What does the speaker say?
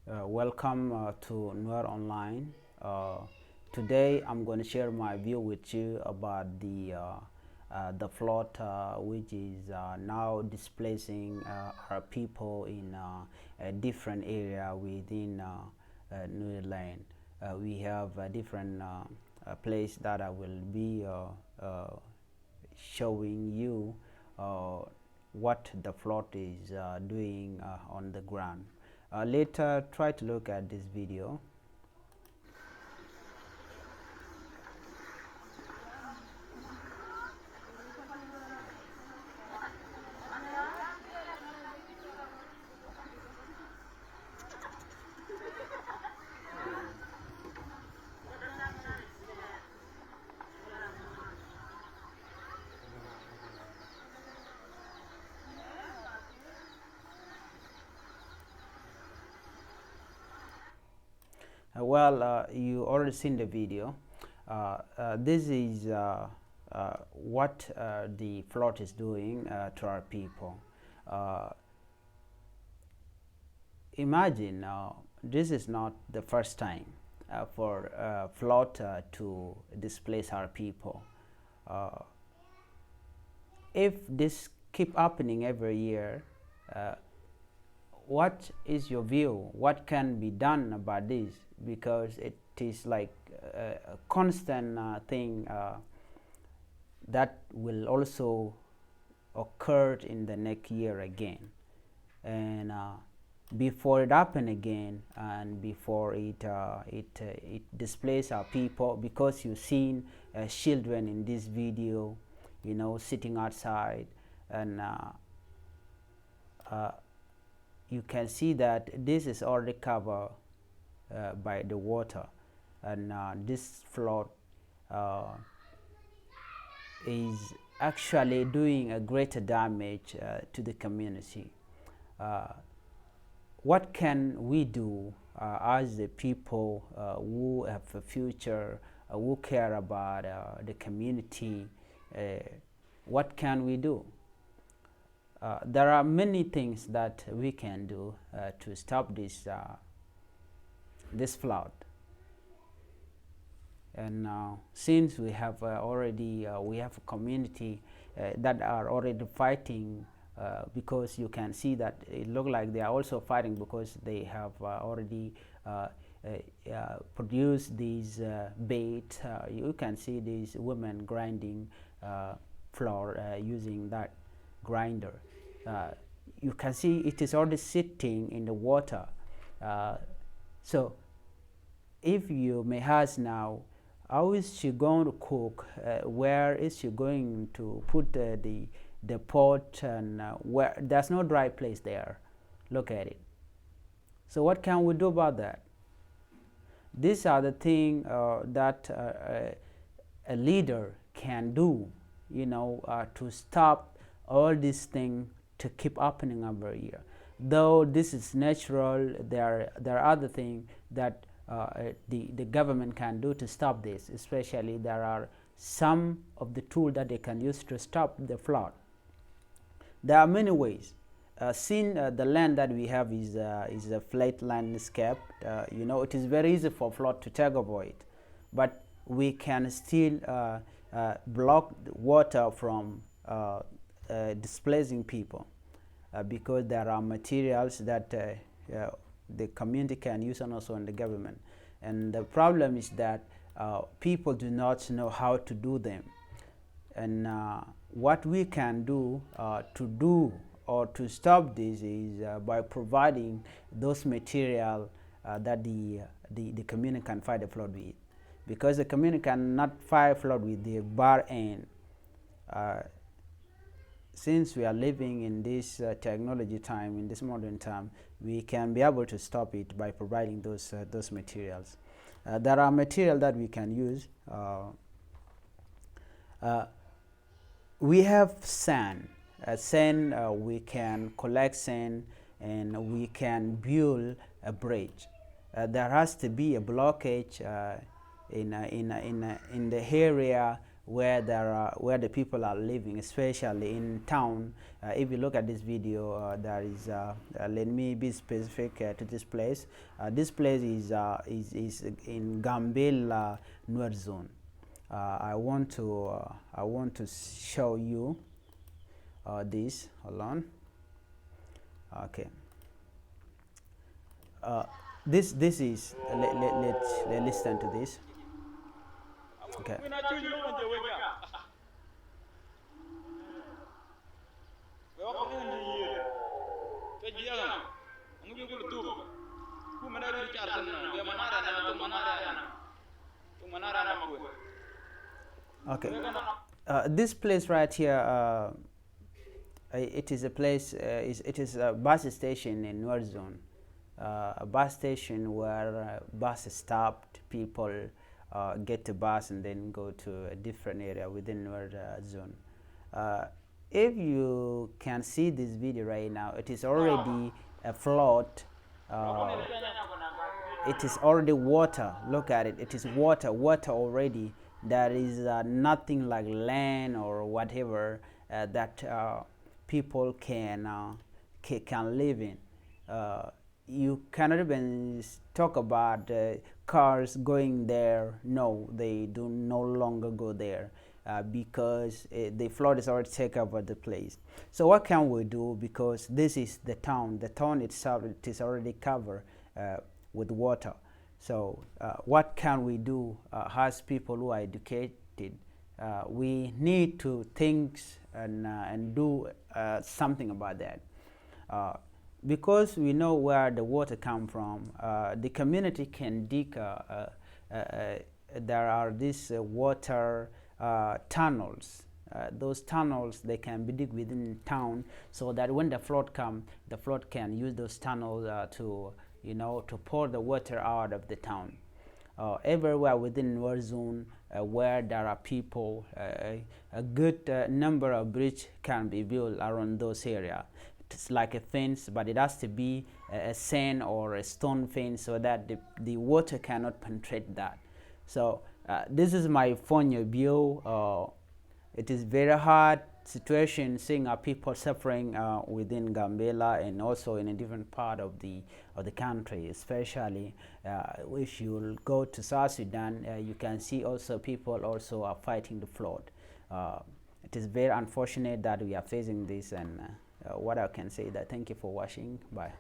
Welcome to Nuer Online. Today I'm going to share my view with you about the flood which is now displacing our people in a different area within Nuer land. We have a different place that I will be showing you what the flood is doing on the ground. Later, try to look at this video. You already seen the video. This is what the flood is doing to our people. Imagine this is not the first time for flood to displace our people. If this keep happening every year, what is your view? What can be done about this? Because it is like a constant thing that will also occur in the next year again. And before it happen again, and before it displays our people, because you've seen children in this video, you know, sitting outside, and you can see that this is already covered by the water, and this flood is actually doing a greater damage to the community. What can we do as the people who have a future, who care about the community? What can we do? There are many things that we can do to stop this flood. And since we have already we have a community that are already fighting, because you can see that it looks like they are also fighting because they have already produced these bait. You can see these women grinding flour using that grinder. You can see it is already sitting in the water. So if you may ask now, how is she going to cook? Where is she going to put the pot? And where there's no dry place there. Look at it. So what can we do about that? These are the things that a leader can do, you know, to stop all these things to keep happening every year. Though this is natural, there are other things that the government can do to stop this. Especially, there are some of the tools that they can use to stop the flood. There are many ways. Since the land that we have is a flat landscape, you know, it is very easy for flood to take over it, but we can still block the water from displacing people, because there are materials that the community can use, and also in the government. And the problem is that people do not know how to do them. And what we can do to stop this is by providing those material that the community can fight the flood with, because the community cannot fight flood with the bare end. Since we are living in this technology time, in this modern time, we can be able to stop it by providing those materials. There are materials that we can use. We have sand. Sand, we can collect sand and we can build a bridge. There has to be a blockage in the area where the people are living, especially in town. If you look at this video, there is let me be specific to this place. This place is in Gambella, Nuer zone. I want to show you this. Hold on. Okay. This is let's listen to this. Okay. Okay. This place right here, it is a place. It is a bus station in Nuer zone. A bus station where bus stopped, people get the bus and then go to a different area within Nuer zone. If you can see this video right now, it is already a flood. It is already water. Look at it. It is water already. There is nothing like land or whatever that people can live in. You cannot even talk about cars going there. No, they do no longer go there because the flood is already taken over the place. So what can we do? Because this is the town. The town itself, it is already covered with water. So what can we do as people who are educated? We need to think and do something about that. Because we know where the water comes from, the community can dig. There are these water tunnels. Those tunnels, they can be dig within town, so that when the flood comes, the flood can use those tunnels to pour the water out of the town. Everywhere within Nuer zone where there are people, a good number of bridges can be built around those areas. It's like a fence, but it has to be a sand or a stone fence so that the water cannot penetrate that. So this is my point of view. It is very hard situation seeing our people suffering within Gambella and also in a different part of the country, especially if you go to South Sudan, you can see also people also are fighting the flood. It is very unfortunate that we are facing this, and what I can say that thank you for watching. Bye.